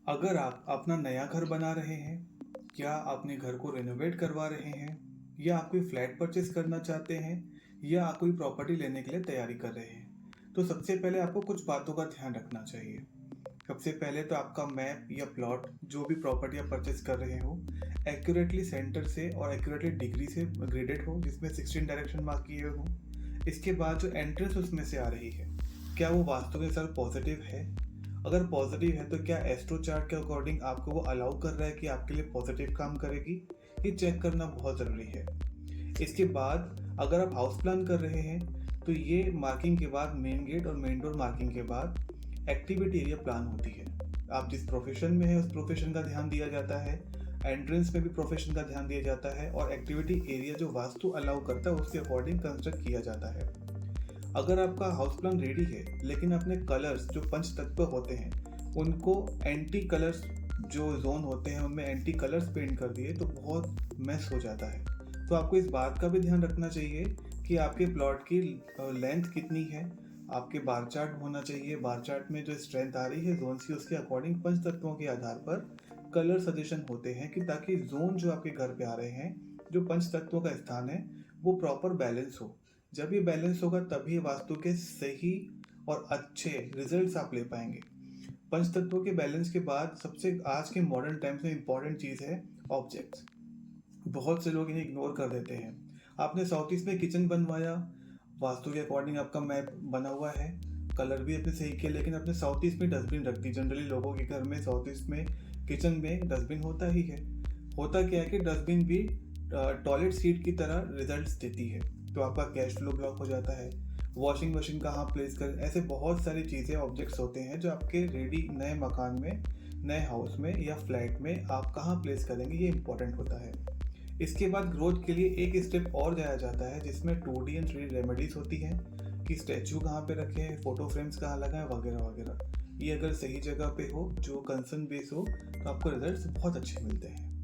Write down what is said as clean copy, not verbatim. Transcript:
अगर आप अपना नया घर बना रहे हैं या अपने घर को रेनोवेट करवा रहे हैं या आप कोई फ्लैट परचेस करना चाहते हैं या आप कोई प्रॉपर्टी लेने के लिए तैयारी कर रहे हैं तो सबसे पहले आपको कुछ बातों का ध्यान रखना चाहिए। सबसे पहले तो आपका मैप या प्लॉट जो भी प्रॉपर्टी आप परचेस कर रहे हो एक्यूरेटली सेंटर से और एक्यूरेटली डिग्री से ग्रेडेड हो, जिसमें 16 डायरेक्शन मार्क किए हो। इसके बाद जो एंट्रेंस उसमें से आ रही है क्या वो वास्तु के साथ पॉजिटिव है। अगर पॉजिटिव है तो क्या एस्ट्रो चार्ट के अकॉर्डिंग आपको वो अलाउ कर रहा है कि आपके लिए पॉजिटिव काम करेगी, ये चेक करना बहुत ज़रूरी है। इसके बाद अगर आप हाउस प्लान कर रहे हैं तो ये मार्किंग के बाद मेन गेट और मेन डोर मार्किंग के बाद एक्टिविटी एरिया प्लान होती है। आप जिस प्रोफेशन में है उस प्रोफेशन का ध्यान दिया जाता है, एंट्रेंस में भी प्रोफेशन का ध्यान दिया जाता है और एक्टिविटी एरिया जो वास्तु अलाउ करता है उसके अकॉर्डिंग कंस्ट्रक्ट किया जाता है। अगर आपका हाउस प्लान रेडी है लेकिन अपने कलर्स जो पंच तत्व होते हैं उनको एंटी कलर्स जो जोन होते हैं उनमें एंटी कलर्स पेंट कर दिए तो बहुत मेस हो जाता है। तो आपको इस बात का भी ध्यान रखना चाहिए कि आपके प्लॉट की लेंथ कितनी है। आपके बार चार्ट होना चाहिए, बार चार्ट में जो स्ट्रेंथ आ रही है जोन की उसके अकॉर्डिंग पंच तत्वों के आधार पर कलर सजेशन होते हैं कि ताकि जोन जो आपके घर पे आ रहे हैं जो पंच तत्वों का स्थान है वो प्रॉपर बैलेंस हो। जब ये बैलेंस होगा तभी वास्तु के सही और अच्छे रिजल्ट्स आप ले पाएंगे। पंच तत्वों के बैलेंस के बाद सबसे आज के मॉडर्न टाइम्स में इंपॉर्टेंट चीज़ है ऑब्जेक्ट्स। बहुत से लोग इन्हें इग्नोर कर देते हैं। आपने साउथ ईस्ट में किचन बनवाया, वास्तु के अकॉर्डिंग आपका मैप बना हुआ है, कलर भी आपने सही किया, लेकिन अपने साउथ ईस्ट में डस्टबिन रख दी। जनरली लोगों के घर में साउथ ईस्ट में किचन में डस्टबिन होता ही है। होता क्या है कि डस्टबिन भी टॉयलेट सीट की तरह रिजल्ट्स देती है, तो आपका कैश फ्लो ब्लॉक हो जाता है। वॉशिंग मशीन कहाँ प्लेस करें, ऐसे बहुत सारी चीज़ें ऑब्जेक्ट्स होते हैं जो आपके रेडी नए मकान में, नए हाउस में या फ्लैट में आप कहाँ प्लेस करेंगे, ये इंपॉर्टेंट होता है। इसके बाद ग्रोथ के लिए एक स्टेप और जाया जाता है जिसमें 2D एंड 3D रेमेडीज होती हैं कि स्टैचू कहाँ पे रखें, फोटो फ्रेम्स कहाँ लगाएं वगैरह वगैरह। ये अगर सही जगह पे हो जो कंसर्न बेस हो तो आपको रिजल्ट्स बहुत अच्छे मिलते हैं।